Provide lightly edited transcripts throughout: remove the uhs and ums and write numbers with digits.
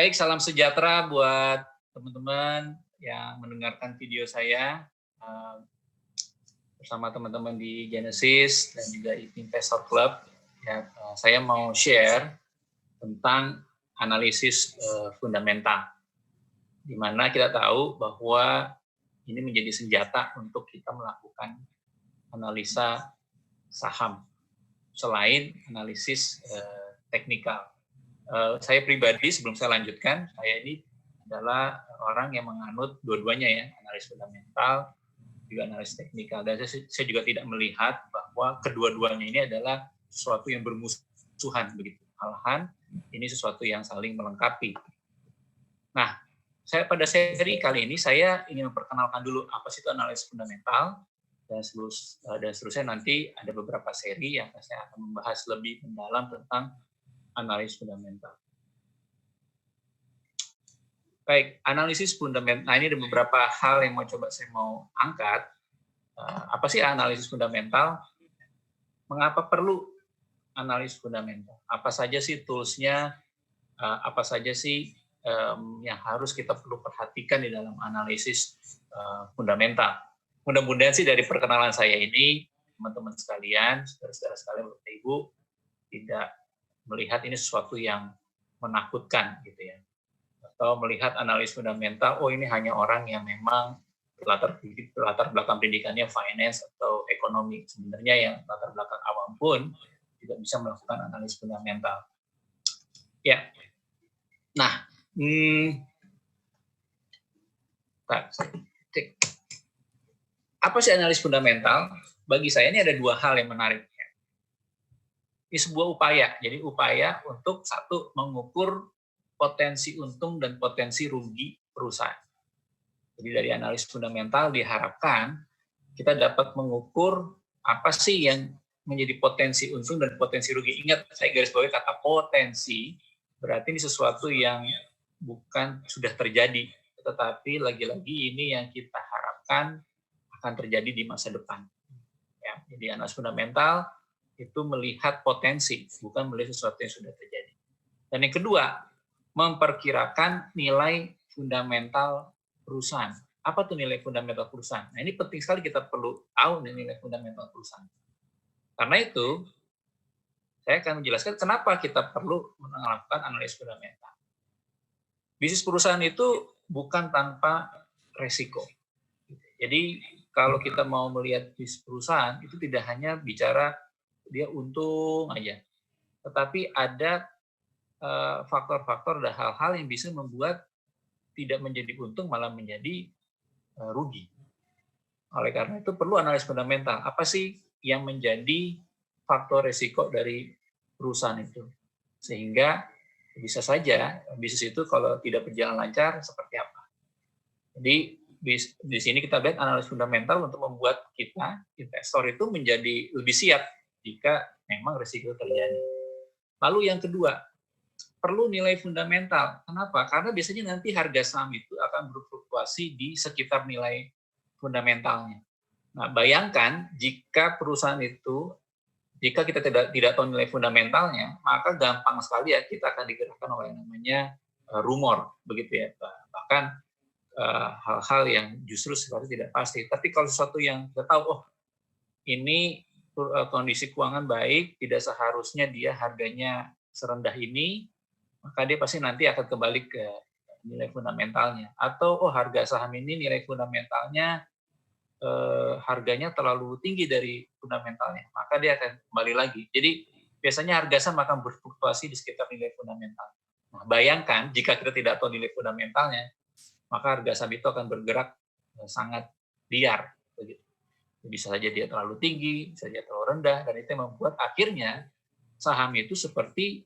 Baik, salam sejahtera buat teman-teman yang mendengarkan video saya bersama teman-teman di Genesis dan juga Investor Club. Ya, saya mau share tentang analisis fundamental, di mana kita tahu bahwa ini menjadi senjata untuk kita melakukan analisa saham selain analisis teknikal. Saya pribadi, sebelum saya lanjutkan, saya ini adalah orang yang menganut dua-duanya ya, analis fundamental, juga analis teknikal. Dan saya juga tidak melihat bahwa kedua-duanya ini adalah sesuatu yang bermusuhan begitu. Malahan ini sesuatu yang saling melengkapi. Nah, pada seri kali ini saya ingin memperkenalkan dulu apa sih itu analis fundamental, dan seterusnya nanti ada beberapa seri yang saya akan membahas lebih mendalam tentang analis fundamental. Baik, analisis fundamental. Nah, ini ada beberapa hal yang saya mau angkat. Apa sih analisis fundamental? Mengapa perlu analisis fundamental? Apa saja sih tools-nya? Apa saja sih yang harus kita perlu perhatikan di dalam analisis fundamental? Mudah-mudahan sih dari perkenalan saya ini, teman-teman sekalian, saudara-saudara sekalian, Bapak Ibu, tidak melihat ini sesuatu yang menakutkan gitu ya, atau melihat analis fundamental, oh ini hanya orang yang memang latar belakang pendidikannya finance atau ekonomi. Sebenarnya yang latar belakang awam pun tidak bisa melakukan analis fundamental. Ya, nah, apa sih analis fundamental? Bagi saya ini ada dua hal yang menarik. Ini sebuah upaya, jadi upaya untuk satu, mengukur potensi untung dan potensi rugi perusahaan. Jadi dari analis fundamental diharapkan kita dapat mengukur apa sih yang menjadi potensi untung dan potensi rugi. Ingat, saya garis bawahi kata potensi, berarti ini sesuatu yang bukan sudah terjadi, tetapi lagi-lagi ini yang kita harapkan akan terjadi di masa depan. Ya, jadi analis fundamental itu melihat potensi, bukan melihat sesuatu yang sudah terjadi. Dan yang kedua, memperkirakan nilai fundamental perusahaan. Apa tuh nilai fundamental perusahaan? Nah, ini penting sekali kita perlu tahu nilai fundamental perusahaan. Karena itu, saya akan menjelaskan kenapa kita perlu melakukan analisis fundamental. Bisnis perusahaan itu bukan tanpa resiko. Jadi, kalau kita mau melihat bisnis perusahaan, itu tidak hanya bicara dia untung aja, tetapi ada faktor-faktor dan hal-hal yang bisa membuat tidak menjadi untung malah menjadi rugi. Oleh karena itu perlu analis fundamental. Apa sih yang menjadi faktor resiko dari perusahaan itu? Sehingga bisa saja bisnis itu kalau tidak berjalan lancar seperti apa. Jadi di sini kita lihat analis fundamental untuk membuat kita, investor itu menjadi lebih siap jika memang risiko terjadi. Lalu yang kedua, perlu nilai fundamental. Kenapa? Karena biasanya nanti harga saham itu akan berfluktuasi di sekitar nilai fundamentalnya. Nah, bayangkan jika perusahaan itu, jika kita tidak tahu nilai fundamentalnya, maka gampang sekali ya kita akan digerakkan oleh namanya rumor, begitu ya. Bahkan hal-hal yang justru sifatnya tidak pasti. Tapi kalau sesuatu yang kita tahu, oh ini kondisi keuangan baik, tidak seharusnya dia harganya serendah ini, maka dia pasti nanti akan kembali ke nilai fundamentalnya. Atau oh harga saham ini nilai fundamentalnya harganya terlalu tinggi dari fundamentalnya, maka dia akan kembali lagi. Jadi biasanya harga saham akan berfluktuasi di sekitar nilai fundamental. Nah, bayangkan jika kita tidak tahu nilai fundamentalnya, maka harga saham itu akan bergerak sangat liar. Begitu. Bisa saja dia terlalu tinggi, bisa saja terlalu rendah, dan itu yang membuat akhirnya saham itu seperti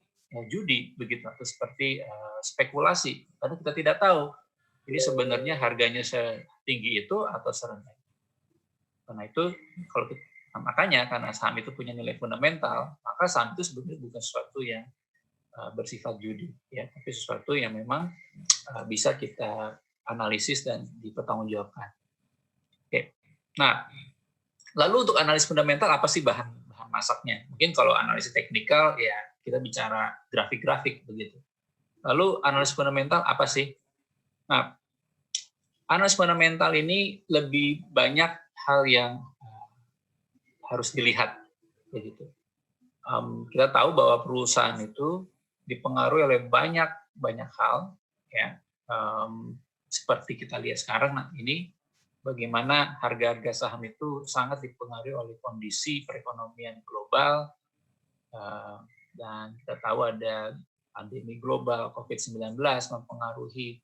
judi, begitu, atau seperti spekulasi, karena kita tidak tahu ini sebenarnya harganya setinggi itu atau serendah. Karena itu, makanya karena saham itu punya nilai fundamental, maka saham itu sebenarnya bukan sesuatu yang bersifat judi, ya, tapi sesuatu yang memang bisa kita analisis dan dipertanggungjawabkan. Oke, nah. Lalu untuk analisis fundamental apa sih bahan masaknya? Mungkin kalau analisis teknikal ya kita bicara grafik-grafik begitu. Lalu analis fundamental apa sih? Nah, analis fundamental ini lebih banyak hal yang harus dilihat, begitu. Kita tahu bahwa perusahaan itu dipengaruhi oleh banyak hal, ya. Seperti kita lihat sekarang, nah ini bagaimana harga-harga saham itu sangat dipengaruhi oleh kondisi perekonomian global, dan kita tahu ada pandemi global COVID-19 mempengaruhi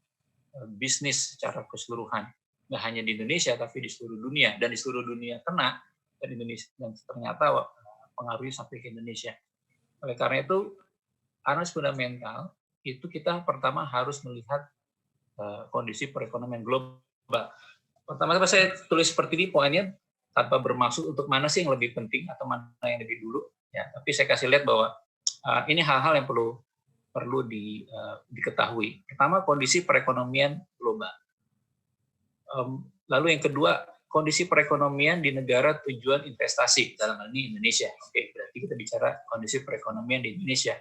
bisnis secara keseluruhan, nggak hanya di Indonesia tapi di seluruh dunia, dan di seluruh dunia kena, dan Indonesia dan ternyata pengaruhnya sampai ke Indonesia. Oleh karena itu, analis fundamental itu kita pertama harus melihat kondisi perekonomian global. Pertama-tama saya tulis seperti ini poinnya tanpa bermaksud untuk mana sih yang lebih penting atau mana yang lebih dulu, ya. Tapi saya kasih lihat bahwa ini hal-hal yang perlu diketahui. Pertama, kondisi perekonomian global. Lalu yang kedua, kondisi perekonomian di negara tujuan investasi, dalam hal ini Indonesia. Oke, berarti kita bicara kondisi perekonomian di Indonesia.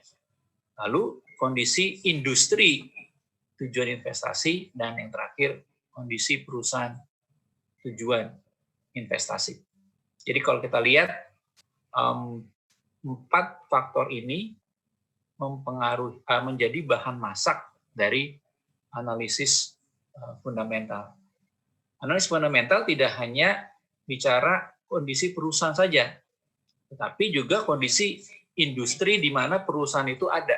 Lalu kondisi industri tujuan investasi, dan yang terakhir kondisi perusahaan tujuan investasi. Jadi kalau kita lihat 4 faktor ini mempengaruhi menjadi bahan masak dari analisis fundamental. Analisis fundamental tidak hanya bicara kondisi perusahaan saja, tetapi juga kondisi industri di mana perusahaan itu ada.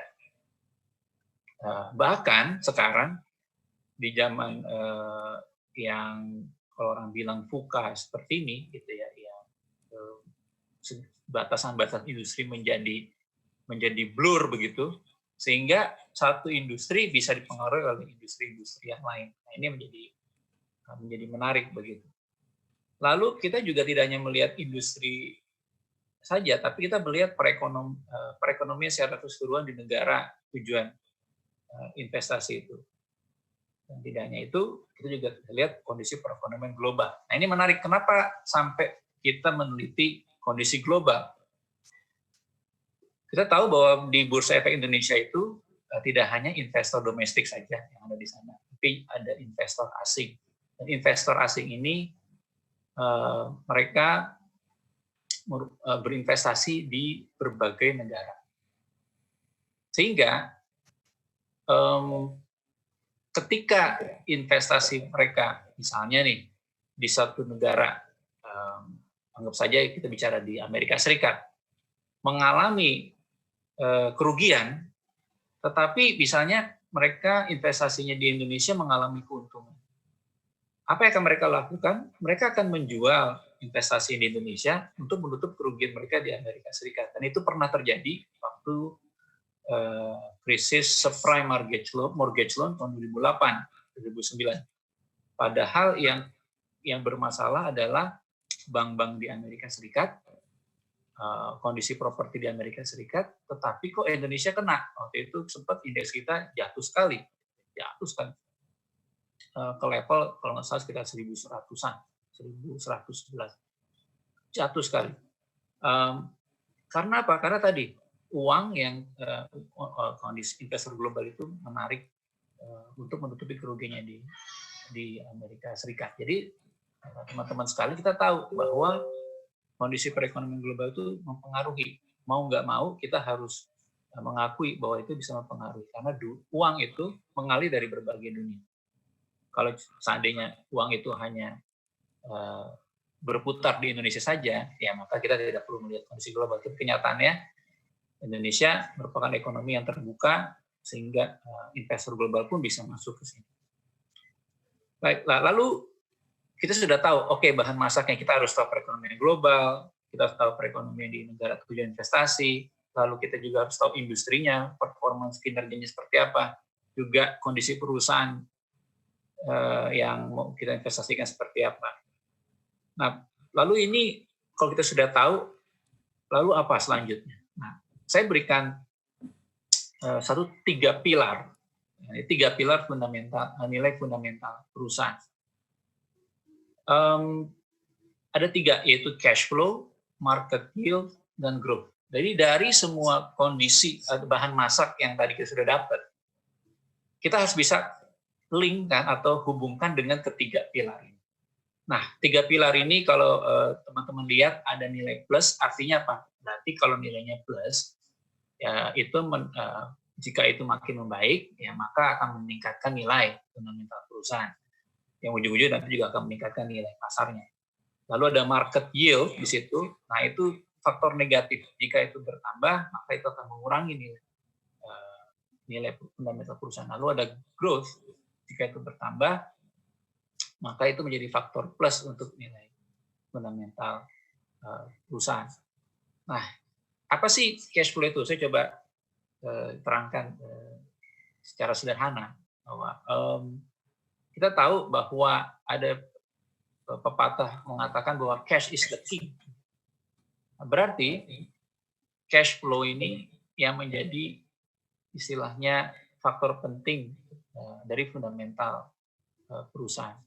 Bahkan sekarang di zaman yang kalau orang bilang VUCA seperti ini, gitu ya, yang batasan-batasan industri menjadi blur begitu, sehingga satu industri bisa dipengaruhi oleh industri-industri yang lain. Nah, ini menjadi menarik begitu. Lalu kita juga tidak hanya melihat industri saja, tapi kita melihat perekonomian secara keseluruhan di negara tujuan investasi itu. Dan tidak hanya itu, kita juga lihat kondisi perekonomian global. Nah, ini menarik. Kenapa sampai kita meneliti kondisi global? Kita tahu bahwa di Bursa Efek Indonesia itu tidak hanya investor domestik saja yang ada di sana, tapi ada investor asing. Dan investor asing ini mereka berinvestasi di berbagai negara. Sehingga ketika investasi mereka, misalnya nih, di satu negara, anggap saja kita bicara di Amerika Serikat, mengalami kerugian, tetapi misalnya mereka investasinya di Indonesia mengalami keuntungan. Apa yang akan mereka lakukan? Mereka akan menjual investasi di Indonesia untuk menutup kerugian mereka di Amerika Serikat. Dan itu pernah terjadi waktu krisis subprime mortgage loan tahun 2008-2009. Padahal yang bermasalah adalah bank-bank di Amerika Serikat, kondisi properti di Amerika Serikat, tetapi kok Indonesia kena. Waktu itu sempat indeks kita jatuh sekali ke level kalau nggak salah sekitar 1.100-an, 1.111, jatuh sekali. Karena apa? Karena tadi uang yang kondisi investor global itu menarik untuk menutupi kerugiannya di Amerika Serikat. Jadi teman-teman sekali, kita tahu bahwa kondisi perekonomian global itu mempengaruhi. Mau nggak mau kita harus mengakui bahwa itu bisa mempengaruhi, karena uang itu mengalir dari berbagai dunia. Kalau seandainya uang itu hanya berputar di Indonesia saja, ya maka kita tidak perlu melihat kondisi global. Tapi kenyataannya Indonesia merupakan ekonomi yang terbuka, sehingga investor global pun bisa masuk ke sini. Baik, lalu kita sudah tahu, oke, bahan masaknya kita harus tahu perekonomian global, kita harus tahu perekonomian di negara tujuan investasi, lalu kita juga harus tahu industrinya, performance kinerjanya seperti apa, juga kondisi perusahaan yang mau kita investasikan seperti apa. Nah, lalu ini kalau kita sudah tahu, lalu apa selanjutnya? Nah, saya berikan 3 pilar, 3 pilar fundamental, nilai fundamental perusahaan. Ada 3, yaitu cash flow, market yield, dan growth. Jadi dari semua kondisi bahan masak yang tadi kita sudah dapat, kita harus bisa link kan atau hubungkan dengan ketiga pilar ini. Nah, 3 pilar ini kalau teman-teman lihat ada nilai plus, artinya apa? Berarti kalau nilainya plus, ya itu jika itu makin membaik, ya maka akan meningkatkan nilai fundamental perusahaan. Yang ujung-ujungnya nanti juga akan meningkatkan nilai pasarnya. Lalu ada market yield di situ. Nah, itu faktor negatif. Jika itu bertambah, maka itu akan mengurangi nilai fundamental perusahaan. Lalu ada growth. Jika itu bertambah, maka itu menjadi faktor plus untuk nilai fundamental perusahaan. Nah, apa sih cash flow itu? Saya coba terangkan secara sederhana bahwa kita tahu bahwa ada pepatah mengatakan bahwa cash is the king. Berarti cash flow ini yang menjadi istilahnya faktor penting dari fundamental perusahaan.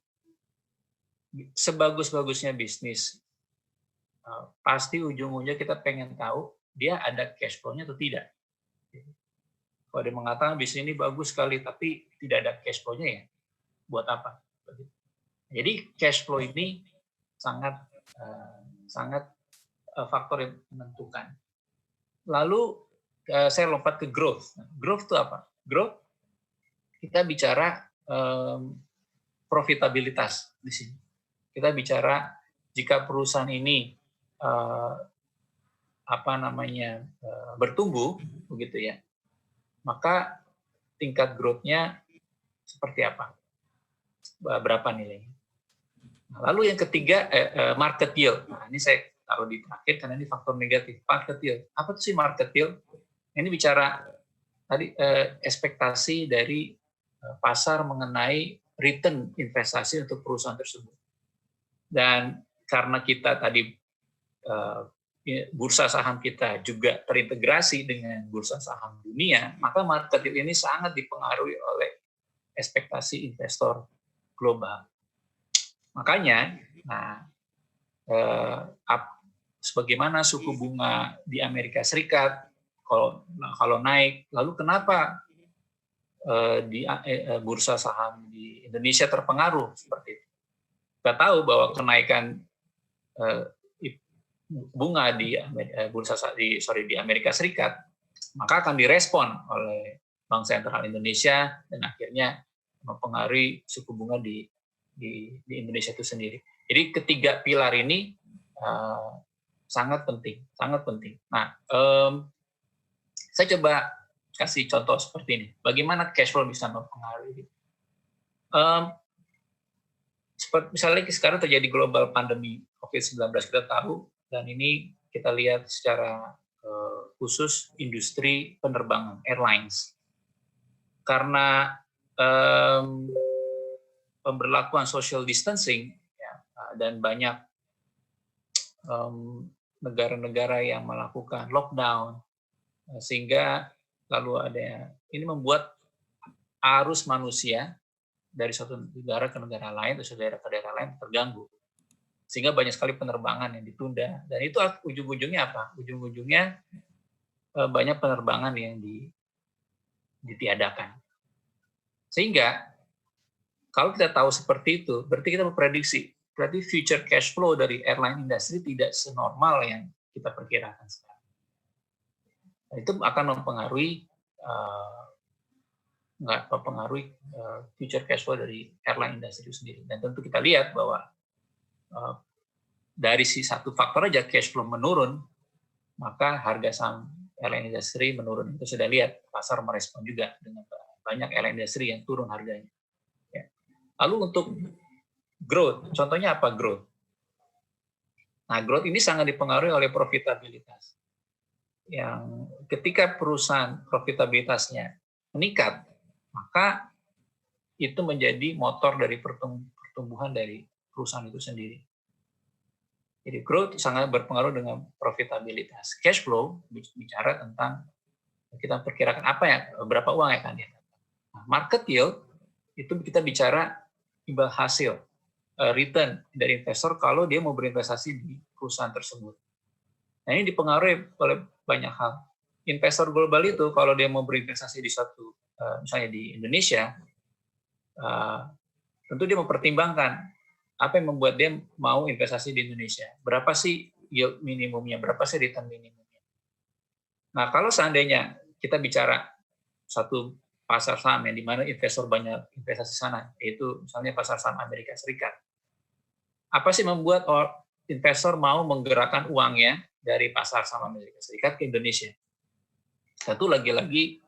Sebagus-bagusnya bisnis, pasti ujung-ujungnya kita pengen tahu dia ada cash flow-nya atau tidak. Kalau dia mengatakan bisnis ini bagus sekali tapi tidak ada cash flow-nya, ya buat apa? Jadi cash flow ini sangat faktor yang menentukan. Lalu saya lompat ke growth. Growth itu apa? Growth kita bicara profitabilitas di sini. Kita bicara jika perusahaan ini bertumbuh, begitu ya, maka tingkat growth-nya seperti apa? Berapa nilainya? Lalu yang ketiga, market yield. Nah, ini saya taruh di terakhir karena ini faktor negatif. Market yield. Apa itu sih market yield? Ini bicara tadi ekspektasi dari pasar mengenai return investasi untuk perusahaan tersebut. Dan karena kita tadi bursa saham kita juga terintegrasi dengan bursa saham dunia, maka market yield ini sangat dipengaruhi oleh ekspektasi investor global. Makanya, sebagaimana suku bunga di Amerika Serikat kalau naik, lalu kenapa di bursa saham di Indonesia terpengaruh seperti itu? Kita tahu bahwa kenaikan bunga di Amerika Serikat, maka akan direspon oleh Bank Sentral Indonesia dan akhirnya mempengaruhi suku bunga di Indonesia itu sendiri. Jadi ketiga pilar ini sangat penting. Nah, saya coba kasih contoh seperti ini. Bagaimana cash flow bisa mempengaruhi? Seperti misalnya sekarang terjadi global pandemi COVID-19, kita tahu, dan ini kita lihat secara khusus industri penerbangan, airlines. Karena pemberlakuan social distancing ya, dan banyak negara-negara yang melakukan lockdown, sehingga lalu ini membuat arus manusia dari suatu negara ke negara lain, dari daerah ke daerah lain terganggu, sehingga banyak sekali penerbangan yang ditunda, dan itu ujung-ujungnya apa? Ujung-ujungnya banyak penerbangan yang ditiadakan. Sehingga kalau kita tahu seperti itu, berarti kita memprediksi, berarti future cash flow dari airline industry tidak senormal yang kita perkirakan sekarang. Dan itu akan mempengaruhi future cash flow dari airline industry itu sendiri. Dan tentu kita lihat bahwa dari satu faktor aja cash flow menurun, maka harga saham airline industry menurun. Itu sudah lihat, pasar merespon juga dengan banyak airline industry yang turun harganya. Lalu untuk growth, contohnya apa growth? Nah, growth ini sangat dipengaruhi oleh profitabilitas. Yang ketika perusahaan profitabilitasnya meningkat, maka itu menjadi motor dari pertumbuhan dari perusahaan itu sendiri. Jadi growth sangat berpengaruh dengan profitabilitas. Cash flow bicara tentang kita perkirakan berapa uang yang akan didapat. Nah, market yield itu kita bicara imbal hasil, return dari investor kalau dia mau berinvestasi di perusahaan tersebut. Nah, ini dipengaruhi oleh banyak hal. Investor global itu kalau dia mau berinvestasi di suatu misalnya di Indonesia, tentu dia mempertimbangkan apa yang membuat dia mau investasi di Indonesia. Berapa sih yield minimumnya, berapa sih return minimumnya. Nah, kalau seandainya kita bicara satu pasar saham yang di mana investor banyak investasi sana, yaitu misalnya pasar saham Amerika Serikat. Apa sih membuat investor mau menggerakkan uangnya dari pasar saham Amerika Serikat ke Indonesia? Tentu lagi-lagi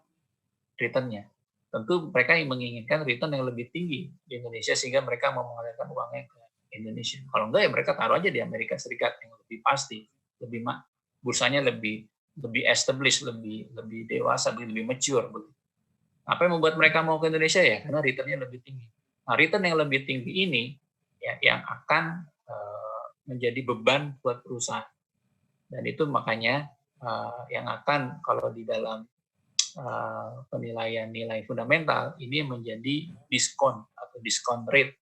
return-nya. Tentu mereka yang menginginkan return yang lebih tinggi di Indonesia sehingga mereka mau mengalirkan uangnya ke Indonesia. Kalau enggak ya mereka taruh aja di Amerika Serikat yang lebih pasti, lebih bursanya lebih established, lebih dewasa, lebih mature. Apa yang membuat mereka mau ke Indonesia ya? Karena return-nya lebih tinggi. Nah, return yang lebih tinggi ini ya yang akan menjadi beban buat perusahaan. Dan itu makanya yang akan kalau di dalam penilaian nilai fundamental ini menjadi diskon atau diskon rate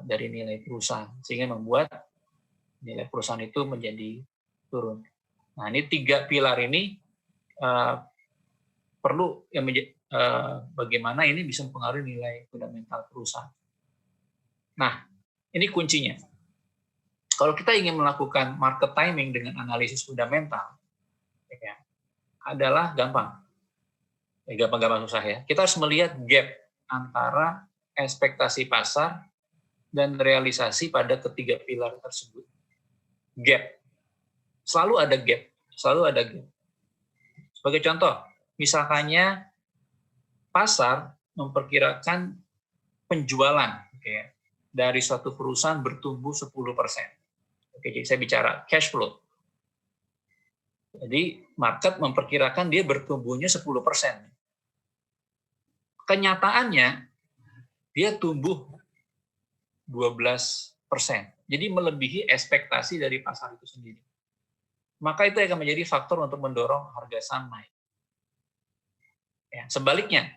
dari nilai perusahaan sehingga membuat nilai perusahaan itu menjadi turun. Nah, ini 3 pilar ini perlu yang bagaimana ini bisa mempengaruhi nilai fundamental perusahaan. Nah, ini kuncinya. Kalau kita ingin melakukan market timing dengan analisis fundamental, ya, adalah gampang. Gampang susah ya. Kita harus melihat gap antara ekspektasi pasar dan realisasi pada ketiga pilar tersebut. Gap. Selalu ada gap. Sebagai contoh, misalkannya pasar memperkirakan penjualan dari suatu perusahaan bertumbuh 10%. Jadi saya bicara cash flow. Jadi market memperkirakan dia bertumbuhnya 10%. Kenyataannya dia tumbuh 12%. Jadi melebihi ekspektasi dari pasar itu sendiri. Maka itu akan menjadi faktor untuk mendorong harga saham naik. Ya, sebaliknya,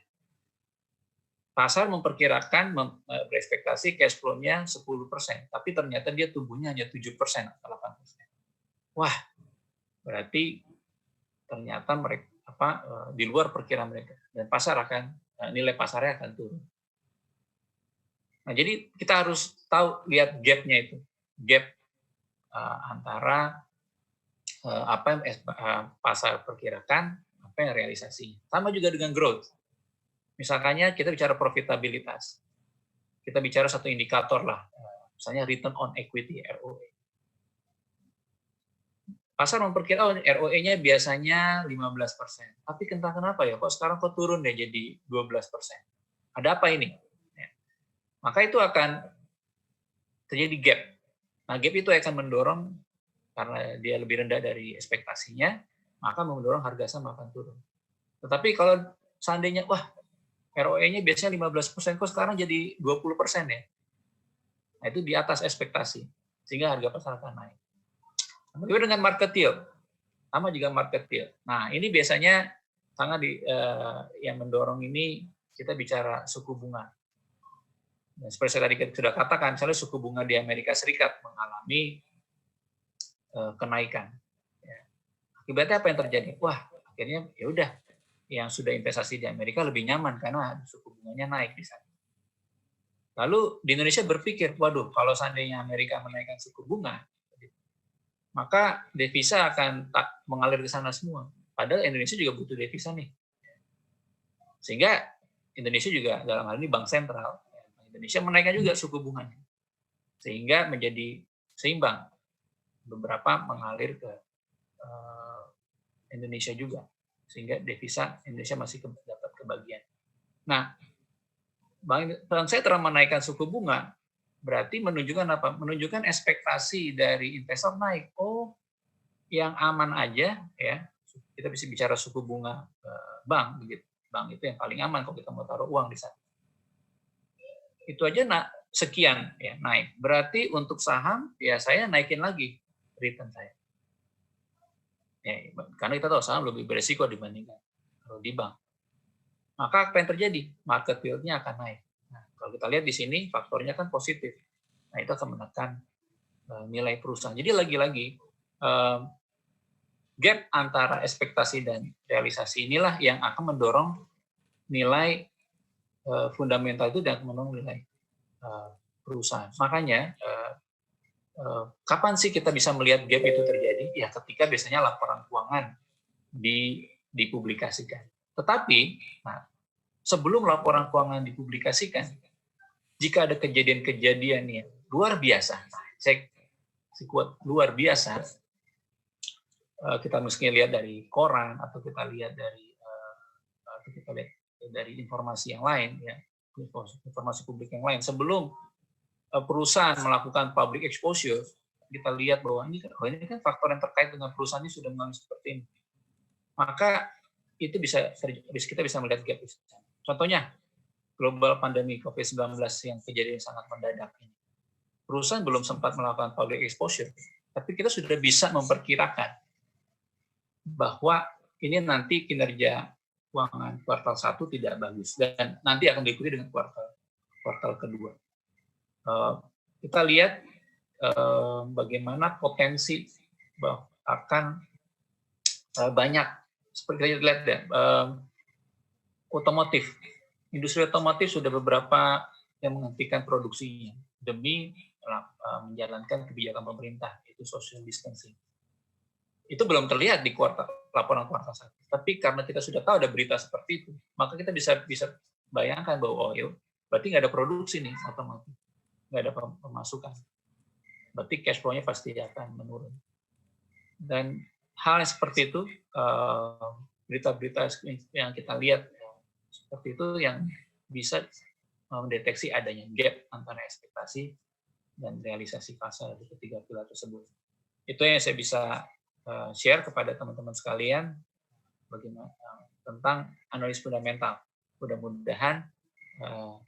pasar memperkirakan berekspektasi cash flow-nya 10%, tapi ternyata dia tumbuhnya hanya 7% atau 8%. Wah, berarti ternyata mereka di luar perkiraan mereka dan nilai pasarnya akan turun. Nah, jadi kita harus lihat gap-nya itu, gap antara apa yang pasar perkirakan, apa yang realisasi. Sama juga dengan growth. Misalkannya kita bicara profitabilitas, kita bicara satu indikator lah, misalnya return on equity (ROE). Pasar memperkirakan ROE-nya biasanya 15%. Tapi entah kenapa ya, kok sekarang turun deh jadi 12%. Ada apa ini? Ya. Maka itu akan terjadi gap. Nah, gap itu akan mendorong, karena dia lebih rendah dari ekspektasinya, maka mendorong harga saham akan turun. Tetapi kalau seandainya, wah, ROE-nya biasanya 15%, kok sekarang jadi 20% ya? Nah, itu di atas ekspektasi, sehingga harga pasar akan naik. Juga dengan market yield, sama juga market yield. Nah, ini biasanya sangat yang mendorong ini kita bicara suku bunga. Nah, seperti saya tadi sudah katakan, misalnya suku bunga di Amerika Serikat mengalami kenaikan. Ya. Akibatnya apa yang terjadi? Wah, akhirnya ya udah, yang sudah investasi di Amerika lebih nyaman karena suku bunganya naik di sana. Lalu di Indonesia berpikir, waduh, kalau seandainya Amerika menaikkan suku bunga, maka devisa akan mengalir ke sana semua. Padahal Indonesia juga butuh devisa nih. Sehingga Indonesia juga dalam hal ini Bank Sentral, Indonesia menaikkan juga suku bunganya. Sehingga menjadi seimbang. Beberapa mengalir ke Indonesia juga. Sehingga devisa Indonesia masih dapat kebagian. Nah, Bank Sentral menaikkan suku bunga, berarti menunjukkan apa? Menunjukkan ekspektasi dari investor naik. Oh, yang aman aja ya. Kita bisa bicara suku bunga bank begitu. Bank itu yang paling aman kalau kita mau taruh uang di sana. Itu aja sekian ya naik. Berarti untuk saham ya saya naikin lagi return saya. Ya, karena kita tahu saham lebih beresiko dibandingkan kalau di bank. Maka apa yang terjadi? Market yield-nya akan naik. Nah, kalau kita lihat di sini faktornya kan positif. Nah, itu akan menekan nilai perusahaan. Jadi lagi-lagi gap antara ekspektasi dan realisasi inilah yang akan mendorong nilai fundamental itu dan memenuhi nilai perusahaan. Makanya kapan sih kita bisa melihat gap itu terjadi? Ya ketika biasanya laporan keuangan dipublikasikan. Tetapi sebelum laporan keuangan dipublikasikan, jika ada kejadian-kejadian yang luar biasa, saya kuat luar biasa, kita mesti lihat dari koran atau kita lihat dari informasi yang lain, ya, informasi publik yang lain. Sebelum perusahaan melakukan public exposure, kita lihat bahwa ini kan faktor yang terkait dengan perusahaan ini sudah mengalami seperti ini. Maka itu kita bisa melihat gap. Contohnya, global pandemi COVID-19 yang kejadian sangat mendadak ini. Perusahaan belum sempat melakukan public exposure, tapi kita sudah bisa memperkirakan bahwa ini nanti kinerja keuangan kuartal 1 tidak bagus dan nanti akan diikuti dengan kuartal kedua. Kita lihat bagaimana potensi bahwa akan banyak seperti kita lihat ya, otomotif, industri otomotif sudah beberapa yang menghentikan produksinya demi menjalankan kebijakan pemerintah, itu social distancing. Itu belum terlihat di laporan kuartal 1. Tapi karena kita sudah tahu ada berita seperti itu, maka kita bisa bayangkan bahwa berarti nggak ada produksi nih otomotif, nggak ada pemasukan. Berarti cash flow-nya pasti akan menurun. Dan hal yang seperti itu, berita-berita yang kita lihat seperti itu yang bisa mendeteksi adanya gap antara ekspektasi dan realisasi pasar di ketiga pilar tersebut. Itu yang saya bisa share kepada teman-teman sekalian bagaimana tentang analis fundamental. Mudah-mudahan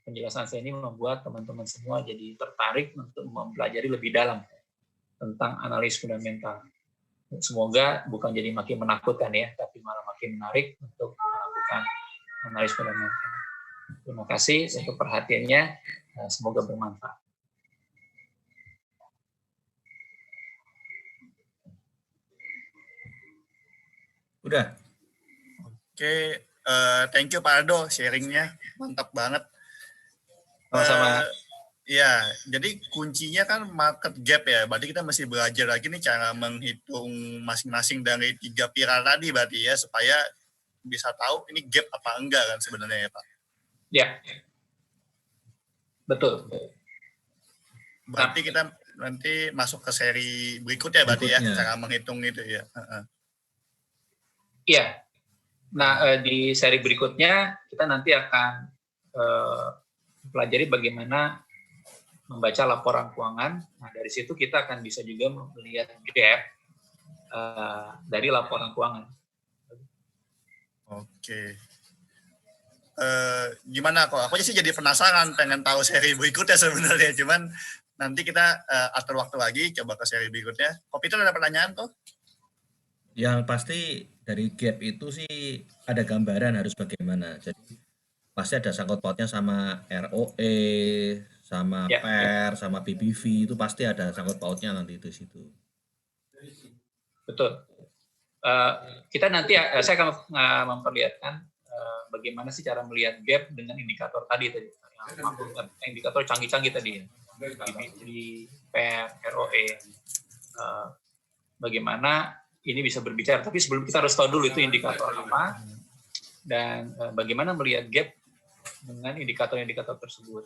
penjelasan saya ini membuat teman-teman semua jadi tertarik untuk mempelajari lebih dalam tentang analis fundamental. Semoga bukan jadi makin menakutkan ya, tapi malah makin menarik untuk melakukan analis fundamental. Terima kasih untuk perhatiannya. Semoga bermanfaat. Udah. Oke, thank you Pak Aldo, sharingnya mantap banget. Sama-sama. Ya, jadi kuncinya kan market gap ya. Berarti kita mesti belajar lagi nih cara menghitung masing-masing dari 3 pilar tadi berarti ya, supaya bisa tahu ini gap apa enggak kan sebenarnya ya Pak. Ya, betul. Berarti kita nanti masuk ke seri berikutnya berarti ya, cara menghitung itu ya. Iya. Nah, di seri berikutnya kita nanti akan pelajari bagaimana membaca laporan keuangan. Nah, dari situ kita akan bisa juga melihat gap dari laporan keuangan. Oke. Gimana kok? Aku sih jadi penasaran, pengen tahu seri berikutnya sebenarnya. Cuman nanti kita atur waktu lagi, coba ke seri berikutnya. Kok Peter ada pertanyaan tuh? Yang pasti dari gap itu sih ada gambaran harus bagaimana. Jadi pasti ada sangkut pautnya sama ROE, sama PER, sama PBV, itu pasti ada sangkut pautnya nanti di situ. Betul. Kita nanti saya akan memperlihatkan bagaimana sih cara melihat gap dengan indikator tadi, indikator canggih-canggih tadi, PBV, PER, ROE. Bagaimana ini bisa berbicara, tapi sebelum kita harus tahu dulu itu indikator apa dan bagaimana melihat gap dengan indikator-indikator tersebut.